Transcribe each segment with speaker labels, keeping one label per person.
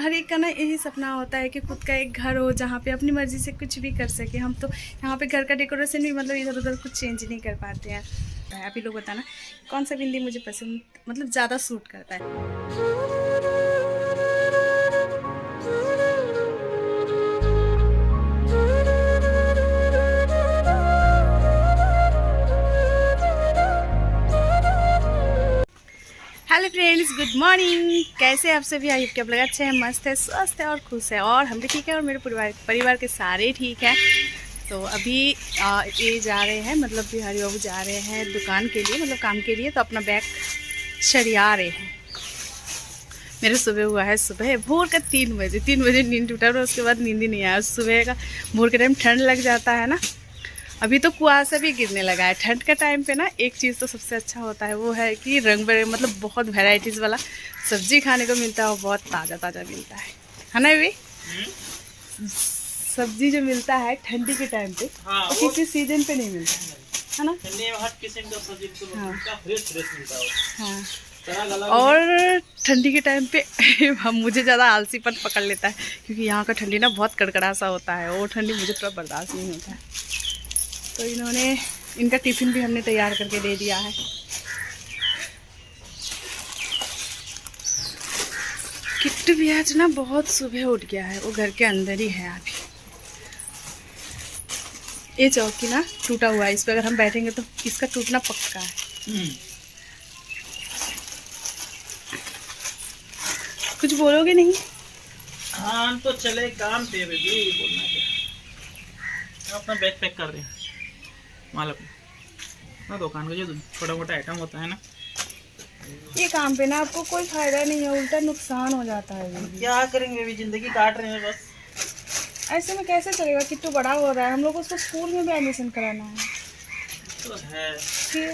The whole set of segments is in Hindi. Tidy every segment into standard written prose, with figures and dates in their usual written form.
Speaker 1: हर एक का ना यही सपना होता है कि खुद का एक घर हो जहाँ पे अपनी मर्ज़ी से कुछ भी कर सके। हम तो यहाँ पे घर का डेकोरेशन भी मतलब इधर उधर कुछ चेंज नहीं कर पाते हैं। आप ही लोग बताना कौन सा बिंदी मुझे पसंद मतलब ज़्यादा सूट करता है। Hello friends, good morning. कैसे आप सभी? आई होप कि आप लोग अच्छे हैं, मस्त है, स्वस्थ है और खुश है। और हम भी ठीक है और मेरे परिवार के सारे ठीक हैं। तो अभी ये जा रहे हैं, मतलब बिहारी बाबू जा रहे हैं दुकान के लिए, मतलब काम के लिए। तो अपना बैग सरिया रहे हैं। मेरे सुबह हुआ है, सुबह भोर का 3 बजे नींद टूटा और उसके बाद नींद ही नहीं आया। सुबह का भोर के टाइम ठंड लग जाता है ना। अभी तो कुआसा भी गिरने लगा है। ठंड का टाइम पे ना एक चीज़ तो सबसे अच्छा होता है, वो है कि रंग बिरंगे मतलब बहुत वैरायटीज़ वाला सब्जी खाने को मिलता है और बहुत ताज़ा ताज़ा मिलता है ना भी। सब्जी जो मिलता है ठंडी के टाइम पे वो किसी सीजन पे नहीं मिलता है ना। हर किस्म का सब्जी फ्रेश मिलता है। हाँ, और ठंडी के टाइम पे हम मुझे ज़्यादा आलसीपन पकड़ लेता है, क्योंकि यहाँ का ठंडी ना बहुत कड़कड़ा सा होता है। वो ठंडी मुझे थोड़ा बर्दाश्त नहीं होता है। तो इनका टिफ़िन भी हमने तैयार करके दे दिया है। किट्टू भी आज ना बहुत सुबह उठ गया है, वो घर के अंदर ही है अभी। ये चौकी ना टूटा हुआ है, इस पर अगर हम बैठेंगे तो इसका टूटना पक्का है। कुछ बोलोगे नहीं?
Speaker 2: हाँ तो चले काम पे बेबी, बोलना क्या। अपना बैग पैक कर रहे हैं माल अपना दुकान का जो छोटा मोटा आइटम होता है ना।
Speaker 1: ये काम पे ना आपको कोई फायदा नहीं है, उल्टा नुकसान हो जाता है।
Speaker 2: क्या करेंगे बेबी, जिंदगी काट रहे हैं बस।
Speaker 1: ऐसे में कैसे चलेगा? किट्टू बड़ा हो रहा है, हम लोग उसको स्कूल में भी एडमिशन कराना है।
Speaker 2: तो है,
Speaker 1: फिर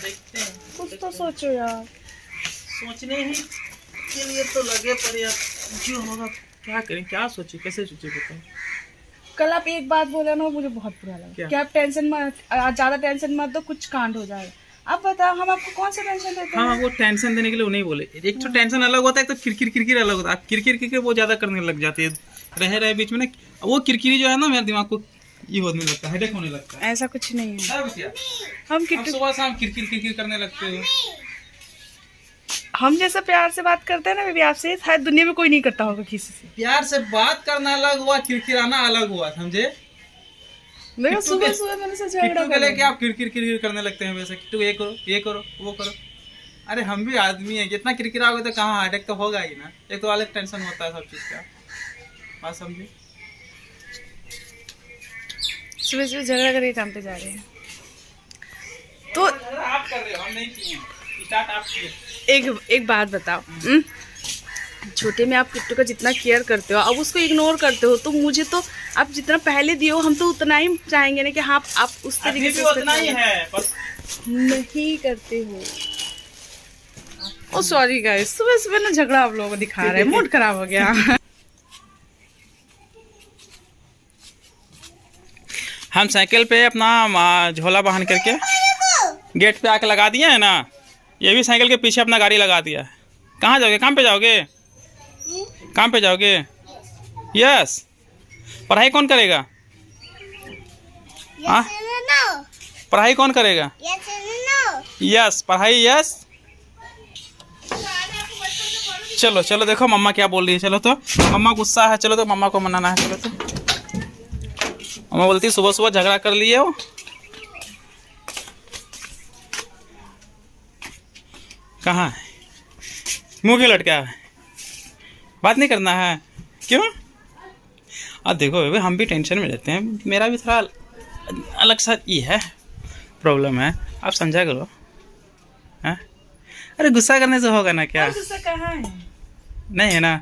Speaker 2: देखते हैं।
Speaker 1: कुछ तो सोचो यार।
Speaker 2: सोचने ही के लिए तो लगे पर यार जो होगा क्या करें, क्या सोचे, कैसे सोचे बताओ।
Speaker 1: कल आप एक बात बोला ना, मुझे बहुत बुरा लगा कि आप टेंशन मत, ज़्यादा टेंशन मत दो, कुछ कांड हो जाए। अब बताओ हम आपको कौन सा टेंशन देते हैं?
Speaker 2: हाँ, वो टेंशन देने के लिए नहीं बोले। एक तो टेंशन अलग होता है, एक तो किरकिर अलग होता है। किरकिर वो ज़्यादा करने लग जाते हैं रहे बीच में ना। वो किरकिरी जो है ना, मेरे दिमाग को ये होने लगता है, हेडेक होने लगता है।
Speaker 1: ऐसा कुछ नहीं है। हम
Speaker 2: सुबह शाम किरकिर करने लगते हो।
Speaker 1: हम जैसा प्यार से बात करते हैं ना बेबी आपसे, शायद दुनिया में कोई नहीं करता होगा किसी से।
Speaker 2: प्यार से बात करना अलग हुआ, किरकिराना अलग हुआ, समझे?
Speaker 1: मेरा सुबह मैंने से झगड़ा कर लिया।
Speaker 2: क्या आप किरकिर करने लगते हैं वैसे? किट्टू ये करो वो करो। अरे हम भी आदमी हैं, जितना किरकिराओगे तो कहाँ हेडेक तो होगा ही ना। एक तो अलग टेंशन होता है सब चीज का, बात समझे?
Speaker 1: सुबह झगड़ा करके काम पे जा रहे हैं तो
Speaker 2: आप कर रहे हो, हम नहीं किए। स्टार्ट आप किए।
Speaker 1: एक बात बताओ, छोटे में आप किट्टू का जितना केयर करते हो, अब उसको इग्नोर करते हो, तो मुझे तो आप जितना पहले दिए हो, हम तो उतना ही चाहेंगे ना कि हाँ आप उस तरीके से
Speaker 2: उतना ही है, पर
Speaker 1: नहीं करते हो। ओ सॉरी गाइस, सुबह ना झगड़ा आप लोगों को दिखा रहे हैं, मूड खराब हो गया।
Speaker 2: हम साइकिल पे अपना झोला बांध करके गेट पे आके लगा दिए है ना। ये भी साइकिल के पीछे अपना गाड़ी लगा दिया है। कहाँ जाओगे? काम पे जाओगे? काम पे जाओगे? यस। पढ़ाई कौन करेगा? हाँ, पढ़ाई कौन करेगा? यस, पढ़ाई यस। चलो चलो, देखो मम्मा क्या बोल रही है। चलो तो मम्मा गुस्सा है, चलो तो मम्मा को मनाना है। चलो तो मम्मा बोलती है सुबह सुबह झगड़ा कर लिए हो। कहाँ है? मुँह क्यों लटका है? बात नहीं करना है? क्यों? अब देखो बेबी, हम भी टेंशन में रहते हैं। मेरा भी थोड़ा अलग सा ये है, प्रॉब्लम है, आप समझा करो। हाँ, अरे गुस्सा करने से होगा ना क्या?
Speaker 1: गुस्सा कहाँ है?
Speaker 2: नहीं है ना?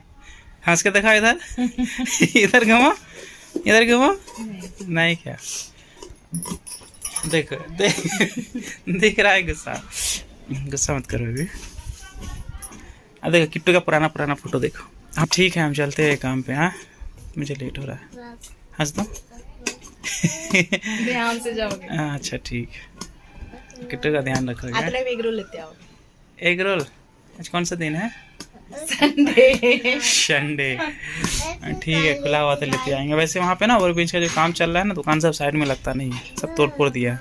Speaker 2: हंस के दिखा इधर। इधर घुमो, इधर घुमो। नहीं क्या? देखो दिख रहा है गुस्सा। गुस्सा मत करो अभी। अब देखो किट्टू का पुराना फोटो देखो। हाँ ठीक है, हम चलते हैं काम पे। हाँ, मुझे लेट हो रहा है। हंस दो।
Speaker 1: ध्यान से जाओगे।
Speaker 2: अच्छा ठीक है, किट्टू का ध्यान रखोगे।
Speaker 1: एग रोल लेते आओगे?
Speaker 2: एग रोल आज कौन सा दिन है? संडे ठीक है, खुला हुआ तो लेते आएंगे। वैसे वहाँ पे ना ओवरब्रिज का जो काम चल रहा है ना, दुकान सब साइड में लगता नहीं है, सब तोड़ फोड़ दिया है।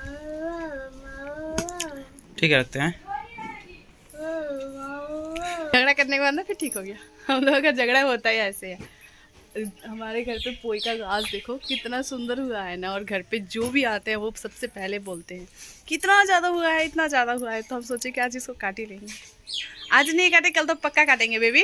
Speaker 2: ठीक है, रखते हैं।
Speaker 1: झगड़ा करने के बाद ना फिर ठीक हो गया। हम लोगों का झगड़ा होता ही ऐसे है। हमारे घर पे पोई का घास देखो कितना सुंदर हुआ है ना, और घर पे जो भी आते हैं वो सबसे पहले बोलते हैं कितना ज़्यादा हुआ है, इतना ज़्यादा हुआ है। तो हम सोचे कि आज इसको काट ही लेंगे। आज नहीं काटे कल तो पक्का काटेंगे बेबी।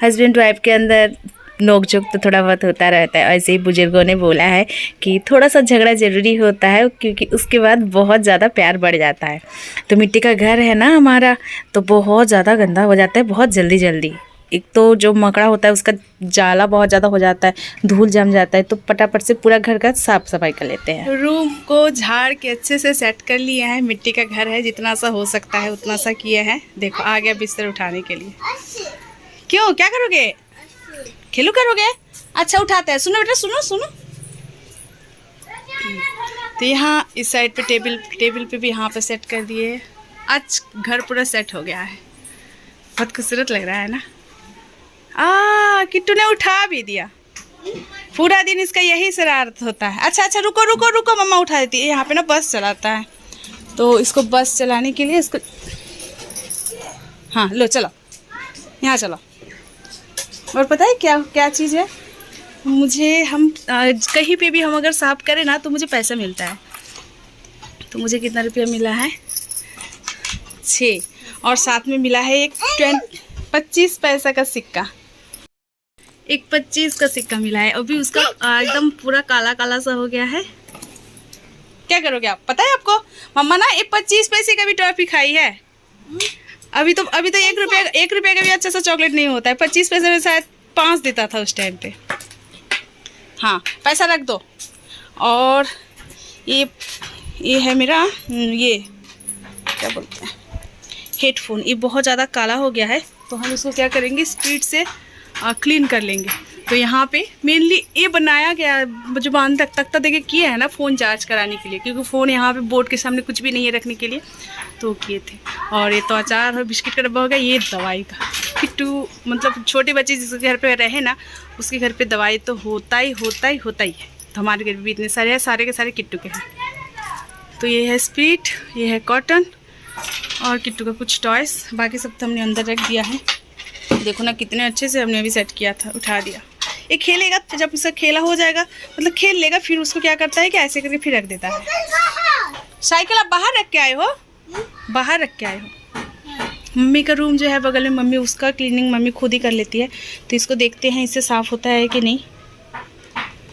Speaker 1: हस्बैंड वाइफ के अंदर नोक झोंक तो थोड़ा बहुत होता रहता है। ऐसे ही बुजुर्गों ने बोला है कि थोड़ा सा झगड़ा ज़रूरी होता है, क्योंकि उसके बाद बहुत ज़्यादा प्यार बढ़ जाता है। तो मिट्टी का घर है ना हमारा, तो बहुत ज़्यादा गंदा हो जाता है बहुत जल्दी जल्दी। एक तो जो मकड़ा होता है उसका जाला बहुत ज़्यादा हो जाता है, धूल जम जाता है, तो फटाफट से पूरा घर का साफ सफाई कर लेते हैं। रूम को झाड़ के अच्छे से सेट कर लिया है। मिट्टी का घर है, जितना सा हो सकता है उतना सा किया है। देखो आ गया बिस्तर उठाने के लिए। क्यों, क्या करोगे? खेलू करोगे? अच्छा उठाते हैं। सुनो बेटा, सुनो सुनो। तो यहाँ इस साइड पे टेबल पे भी यहाँ पे सेट कर दिए। आज घर पूरा सेट हो गया है, बहुत खूबसूरत लग रहा है ना। किट्टू ने उठा भी दिया। पूरा दिन इसका यही शरारत होता है। अच्छा अच्छा रुको रुको रुको, मम्मा उठा देती है। यहाँ पे ना बस चलाता है, तो इसको बस चलाने के लिए इसको, हाँ लो चलो यहाँ चलो। और पता है क्या क्या चीज़ है, मुझे हम कहीं पे भी हम अगर साफ करें ना तो मुझे पैसा मिलता है। तो मुझे कितना रुपया मिला है? 6, और साथ में मिला है एक 25 पैसा का सिक्का। एक 25 का सिक्का मिला है। अभी उसका एकदम पूरा काला काला सा हो गया है। क्या करोगे आप? पता है आपको, मम्मा ना एक 25 पैसे का भी टॉफी खाई है। अभी तो 1 रुपये का भी अच्छा सा चॉकलेट नहीं होता है। 25 पैसे में शायद 5 देता था उस टाइम पे। हाँ पैसा रख दो। और ये है मेरा, ये क्या बोलते हैं, हेडफोन। ये बहुत ज़्यादा काला हो गया है, तो हम इसको क्या करेंगे, स्पीड से क्लीन कर लेंगे। तो यहाँ पे मेनली ये बनाया गया है, जो बांध तख्ता देके किया है ना फ़ोन चार्ज कराने के लिए, क्योंकि फ़ोन यहाँ पे बोर्ड के सामने कुछ भी नहीं है रखने के लिए, तो किए थे। और ये तो अचार और बिस्किट का डब्बा हो गया। ये दवाई का, किट्टू मतलब छोटे बच्चे जिसके घर पे रहे ना, उसके घर पे दवाई तो होता ही है। तो हमारे घर भी इतने सारे हैं, सारे के सारे किट्टू के हैं। तो ये है स्पीड, ये है कॉटन, और किट्टू का कुछ टॉयस। बाकी सब तो हमने अंदर रख दिया है। देखो ना कितने अच्छे से हमने अभी सेट किया था, उठा दिया। ये खेलेगा, जब उसका खेला हो जाएगा, मतलब खेल लेगा, फिर उसको क्या करता है कि ऐसे करके फिर रख देता है। साइकिल आप बाहर रख के आए हो? बाहर रख के आए हो। मम्मी का रूम जो है बगल में, मम्मी उसका क्लीनिंग मम्मी खुद ही कर लेती है। तो इसको देखते हैं इससे साफ़ होता है कि नहीं।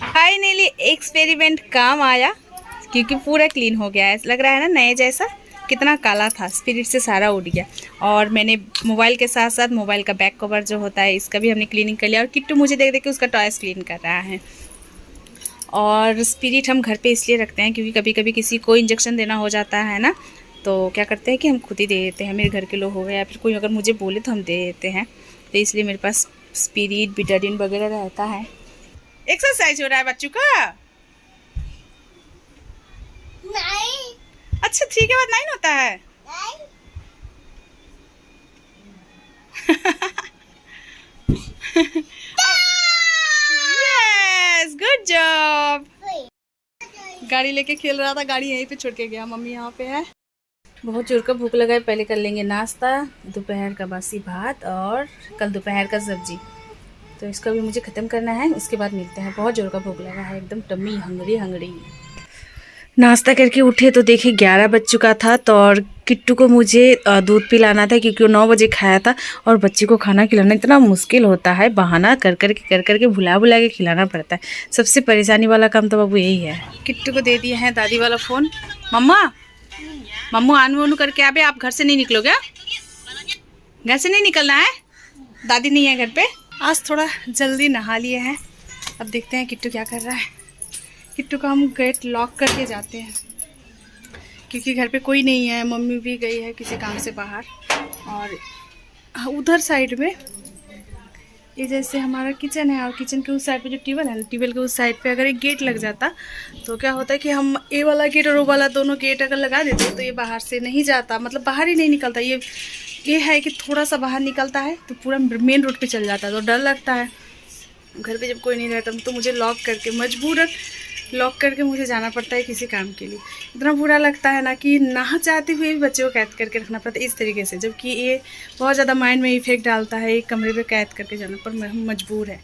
Speaker 1: फाइनली एक्सपेरिमेंट काम आया, क्योंकि पूरा क्लीन हो गया है। लग रहा है ना नए जैसा। कितना काला था, स्पिरिट से सारा उड़ गया। और मैंने मोबाइल के साथ साथ मोबाइल का बैक कवर जो होता है, इसका भी हमने क्लीनिंग कर लिया। और किट्टू मुझे देख देख के उसका टॉयस क्लीन कर रहा है। और स्पिरिट हम घर पे इसलिए रखते हैं क्योंकि कभी कभी किसी को इंजेक्शन देना हो जाता है ना, तो क्या करते हैं कि हम खुद ही दे देते हैं। मेरे घर के लोग हो गए या फिर कोई अगर मुझे बोले तो हम दे देते हैं। तो इसलिए मेरे पास स्पिरिट, बिटाडिन वगैरह रहता है। एक्सरसाइज हो रहा है बच्चों का? नहीं। अच्छा 3 के बाद 9 होता है? Yes, good job. गाड़ी लेके खेल रहा था, गाड़ी यहीं पे छोड़ के गया। मम्मी यहाँ पे है। बहुत जोर का भूख लगा है, पहले कर लेंगे नाश्ता। दोपहर का बासी भात और कल दोपहर का सब्जी, तो इसका भी मुझे ख़त्म करना है। उसके बाद मिलते हैं। बहुत जोर का भूख लगा है, एकदम टम्मी हंगरी। नाश्ता करके उठे तो देखे 11 बज चुका था। तो और किट्टू को मुझे दूध पिलाना था, क्योंकि वो 9 बजे खाया था। और बच्चे को खाना खिलाना इतना मुश्किल होता है, बहाना कर करके भुला के खिलाना पड़ता है। सबसे परेशानी वाला काम तो बाबू यही है। किट्टू को दे दिया है दादी वाला फ़ोन। मम्मू आनू वानू करके आबे, आप घर से नहीं निकलोगे? घर से नहीं निकलना है, दादी नहीं है घर पे। आज थोड़ा जल्दी नहा लिए हैं। अब देखते हैं किट्टू क्या कर रहा है। किट्टू का हम गेट लॉक करके जाते हैं, क्योंकि घर पे कोई नहीं है। मम्मी भी गई है किसी काम से बाहर। और उधर साइड में ये जैसे हमारा किचन है, और किचन के उस साइड पे जो ट्यूबवेल है ना, ट्यूबवेल के उस साइड पे अगर एक गेट लग जाता तो क्या होता है कि हम ये वाला गेट और वो वाला दोनों गेट अगर लगा देते तो ये बाहर से नहीं जाता, मतलब बाहर ही नहीं निकलता। ये है कि थोड़ा सा बाहर निकलता है तो पूरा मेन रोड पे चल जाता है, तो डर लगता है। घर पे जब कोई नहीं रहता तो मुझे लॉक करके, मजबूरन लॉक करके मुझे जाना पड़ता है किसी काम के लिए। इतना बुरा लगता है ना कि ना चाहते हुए भी बच्चे को कैद करके रखना पड़ता है इस तरीके से, जबकि ये बहुत ज़्यादा माइंड में इफेक्ट डालता है। एक कमरे पे कैद करके जाना, पर हम मजबूर है,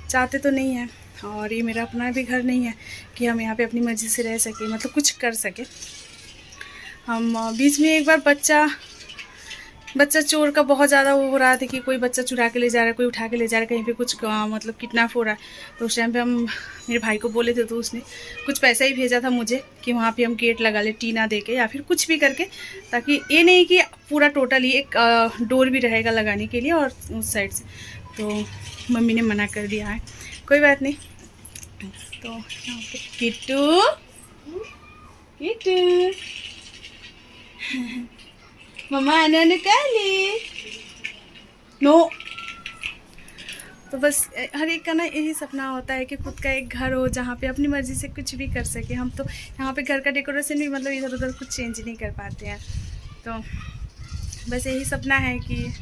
Speaker 1: चाहते तो नहीं है। और ये मेरा अपना भी घर नहीं है कि हम यहाँ पे अपनी मर्ज़ी से रह सके, मतलब कुछ कर सके। हम बीच में एक बार बच्चा चोर का बहुत ज़्यादा वो हो रहा था कि कोई बच्चा चुरा के ले जा रहा है, कोई उठा के ले जा रहा है, कहीं पे कुछ मतलब किडनैप हो रहा है। तो उस टाइम पे हम मेरे भाई को बोले थे, तो उसने कुछ पैसा ही भेजा था मुझे कि वहाँ पे हम गेट लगा ले, टीना दे के या फिर कुछ भी करके, ताकि ये नहीं कि पूरा टोटली एक डोर भी रहेगा लगाने के लिए और उस साइड से। तो मम्मी ने मना कर दिया है, कोई बात नहीं। तो यहाँ पे किट्टू मम्मा आने काली नो। तो बस हर एक का ना यही सपना होता है कि खुद का एक घर हो जहाँ पे अपनी मर्ज़ी से कुछ भी कर सके। हम तो यहाँ पे घर का डेकोरेशन भी मतलब इधर उधर कुछ चेंज नहीं कर पाते हैं। तो बस यही सपना है कि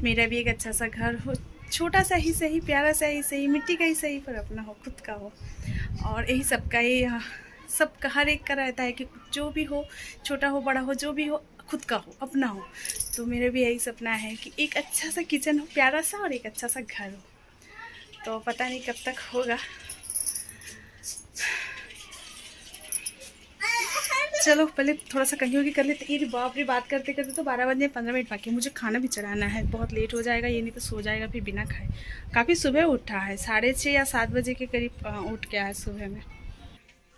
Speaker 1: मेरा भी एक अच्छा सा घर हो, छोटा सा ही सही, प्यारा सा ही सही, मिट्टी का ही सही, पर अपना हो, खुद का हो। और यही सबका ही सबका हर एक का रहता है कि जो भी हो, छोटा हो बड़ा हो, जो भी हो, खुद का हो, अपना हो। तो मेरा भी यही सपना है कि एक अच्छा सा किचन हो, प्यारा सा, और एक अच्छा सा घर हो। तो पता नहीं कब तक होगा। चलो पहले थोड़ा सा कहीं होगी कर लेते। ये बाप रे, बात करते करते तो 12 बजे 15 मिनट बाकी। मुझे खाना भी चढ़ाना है, बहुत लेट हो जाएगा, ये नहीं तो सो जाएगा फिर बिना खाए। काफ़ी सुबह उठा है, 6:30 या 7 बजे के करीब उठ गया है सुबह में।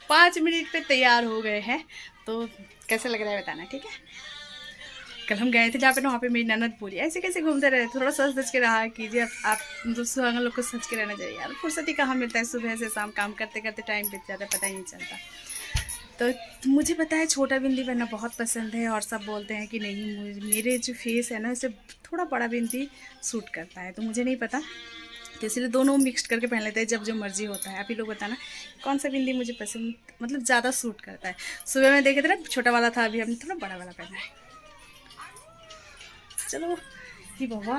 Speaker 1: 5 मिनट पे तैयार हो गए हैं। तो कैसा लग रहा है बताना, ठीक है। कल हम गए थे जहाँ पे ना, वहाँ पे मेरी ननद बोली ऐसे कैसे घूमते रहे, थोड़ा सच के रहा कीजिए आप दोस्तों लोग को सच के रहना चाहिए यार। फुर्सत ही कहाँ मिलता है, सुबह से शाम काम करते करते टाइम बीत जाता है, पता ही नहीं चलता। तो मुझे पता है छोटा बिंदी पहनना बहुत पसंद है, और सब बोलते हैं कि नहीं, मेरे जो फेस है ना उसे थोड़ा बड़ा बिंदी सूट करता है, तो मुझे नहीं पता, तो इसलिए दोनों मिक्स करके पहन लेते हैं जब जो मर्जी होता है। आप ही लोग बताना कौन सा बिंदी मुझे पसंद, मतलब ज़्यादा सूट करता है। सुबह में देखे थे ना छोटा वाला था, अभी हमने थोड़ा बड़ा वाला पहना है। चलो ये बाबा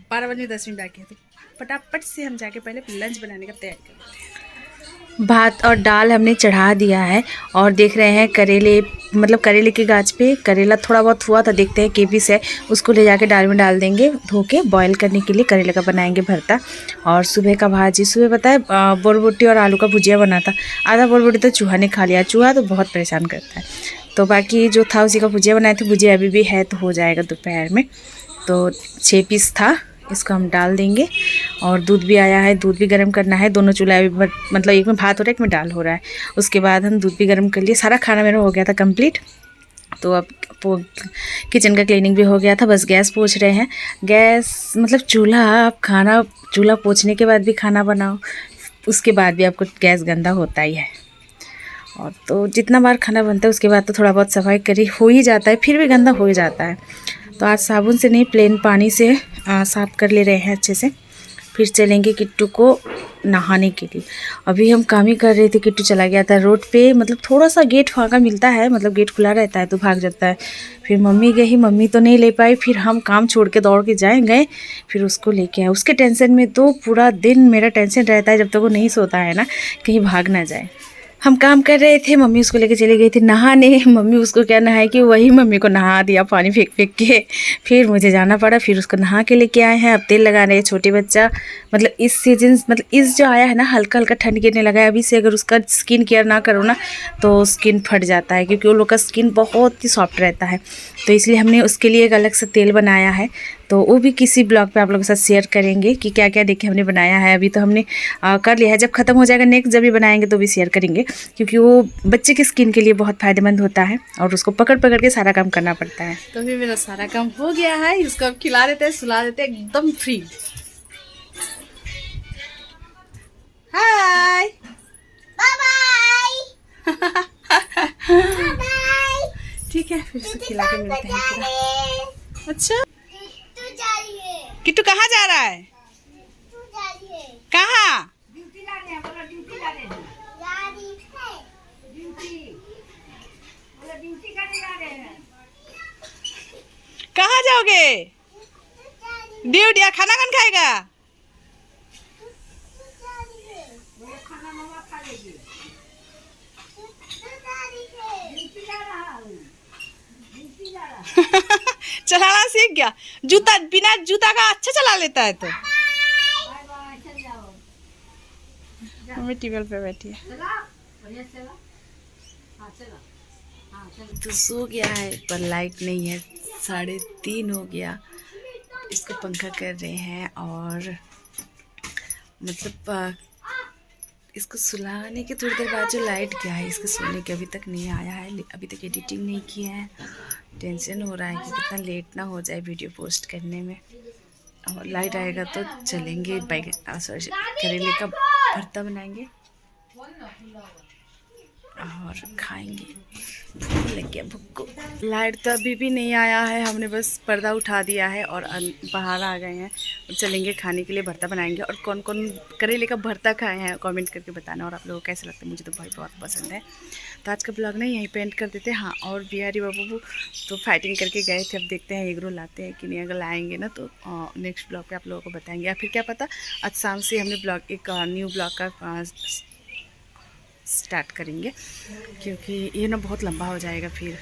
Speaker 1: 12 बजे 10 मिनट बाकी है, तो फटाफट से हम जाके पहले लंच बनाने का तैयारी करते हैं। भात और दाल हमने चढ़ा दिया है, और देख रहे हैं करेले, मतलब करेले के गाछ पे करेला थोड़ा बहुत हुआ था, देखते हैं केबीस है, उसको ले जाके दाल में डाल देंगे धो के, बॉईल करने के लिए करेले का बनाएंगे भरता। और सुबह का भाजी, सुबह पता है बोरबोटी और आलू का भुजिया बना था। आधा बोरबोटी तो चूहा ने खा लिया, चूहा तो बहुत परेशान करता है। तो बाकी जो था उसी का भुजिया बनाए थे, भुजिया अभी भी है तो हो जाएगा दोपहर में। तो 6 पीस था, इसको हम डाल देंगे। और दूध भी आया है, दूध भी गर्म करना है, दोनों चूल्हा भी, मतलब एक में भात हो रहा है, एक में दाल हो रहा है। उसके बाद हम दूध भी गर्म कर लिए, सारा खाना मेरा हो गया था कंप्लीट। तो अब किचन का क्लीनिंग भी हो गया था, बस गैस पोंछ रहे हैं। गैस मतलब चूल्हा, आप खाना चूल्हा पोंछने के बाद भी खाना बनाओ, उसके बाद भी आपको गैस गंदा होता ही है। और तो जितना बार खाना बनता है उसके बाद तो थोड़ा बहुत सफाई करी हो ही जाता है, फिर भी गंदा हो ही जाता है। तो आज साबुन से नहीं, प्लेन पानी से साफ़ कर ले रहे हैं अच्छे से। फिर चलेंगे किट्टू को नहाने के लिए। अभी हम काम ही कर रहे थे, किट्टू चला गया था रोड पे, मतलब थोड़ा सा गेट फाँका मिलता है, मतलब गेट खुला रहता है तो भाग जाता है। फिर मम्मी गई, मम्मी तो नहीं ले पाई, फिर हम काम छोड़ के दौड़ के गए, फिर उसको लेके आए। उसके टेंशन में तो पूरा दिन मेरा टेंशन रहता है, जब तक वो नहीं सोता है ना, कहीं भाग ना जाए। हम काम कर रहे थे, मम्मी उसको लेके चली गई थी नहाने। मम्मी उसको क्या नहाए कि वही मम्मी को नहा दिया पानी फेंक फेंक के। फिर मुझे जाना पड़ा, फिर उसको नहा के लेके आए हैं। अब तेल लगा रहे हैं, छोटे बच्चा, मतलब इस सीजन, मतलब इस जो आया है ना, हल्का हल्का ठंड गिरने लगा है। अभी से अगर उसका स्किन केयर ना करो ना तो स्किन फट जाता है, क्योंकि वो लोग का स्किन बहुत ही सॉफ्ट रहता है। तो इसलिए हमने उसके लिए एक अलग से तेल बनाया है, तो वो भी किसी ब्लॉग पे आप लोगों के साथ शेयर करेंगे कि क्या क्या देखे हमने बनाया है। अभी तो हमने कर लिया है, जब ख़त्म हो जाएगा नेक्स्ट जब भी बनाएंगे तो भी शेयर करेंगे, क्योंकि वो बच्चे की स्किन के लिए बहुत फ़ायदेमंद होता है और उसको पकड़ पकड़ के सारा काम करना पड़ता है। तो अभी मेरा सारा काम हो गया है, इसको अब खिला देते हैं, सुला देते हैं, एकदम फ्री। Hi bye bye. ठीक है, फिर से खिला के मिलते हैं। अच्छा किट्टू कहाँ जा रहा है? कहाँ? कहाँ जाओगे? ड्यूटी खाना कौन खाएगा? चलाना सीख गया। जूता बिना जूता का अच्छा चला लेता है। तो मम्मी टेबल पे बैठी है। तो सो गया है पर लाइट नहीं है, 3:30 हो गया। इसको पंखा कर रहे हैं और मतलब इसको सुलाने के थोड़ी देर बाद जो लाइट गया है, इसके सोने के अभी तक नहीं आया है। अभी तक एडिटिंग नहीं किया है। टेंशन हो रहा है कि कितना लेट ना हो जाए वीडियो पोस्ट करने में। और लाइट आएगा तो चलेंगे, करेले का भरता बनाएंगे और खाएंगे। भूख लग गया, भूख को। लाइट तो अभी भी नहीं आया है, हमने बस पर्दा उठा दिया है और बाहर आ गए हैं। चलेंगे खाने के लिए, भरता बनाएंगे। और कौन कौन करेले का भरता खाए हैं कमेंट करके बताना, और आप लोगों को कैसा लगता है। मुझे तो भाई बहुत पसंद है। तो आज का ब्लॉग ना यहीं पे एंड कर देते हैं। हाँ, और बिहारी बाबू तो फाइटिंग करके गए थे। अब देखते हैं एग रोल लाते हैं कि नहीं। अगर लाएंगे ना तो नेक्स्ट ब्लॉग पे आप लोगों को बताएंगे, या फिर क्या पता आज शाम से हमने ब्लॉग एक न्यू ब्लॉग का स्टार्ट करेंगे, क्योंकि ये ना बहुत लंबा हो जाएगा फिर।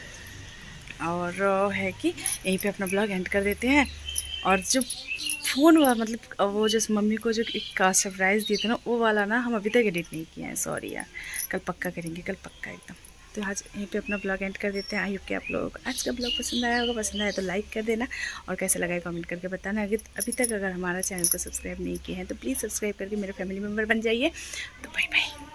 Speaker 1: और है कि यहीं पे अपना ब्लॉग एंड कर देते हैं। और जो फ़ोन हुआ मतलब वो जो मम्मी को जो एक सरप्राइज़ दिए थे ना, वो वाला ना हम अभी तक एडिट नहीं किया है। सॉरी यार, कल पक्का करेंगे, कल पक्का एकदम। तो आज यहीं पे अपना ब्लॉग एंड कर देते हैं। आई होप कि आप लोगों को आज का ब्लॉग पसंद आया होगा। पसंद आया तो लाइक कर देना, और कैसा लगा कमेंट करके बताना। अभी तक अगर हमारा चैनल को सब्सक्राइब नहीं किए हैं तो प्लीज़ सब्सक्राइब करके मेरे फैमिली मेम्बर बन जाइए। तो बाय बाय।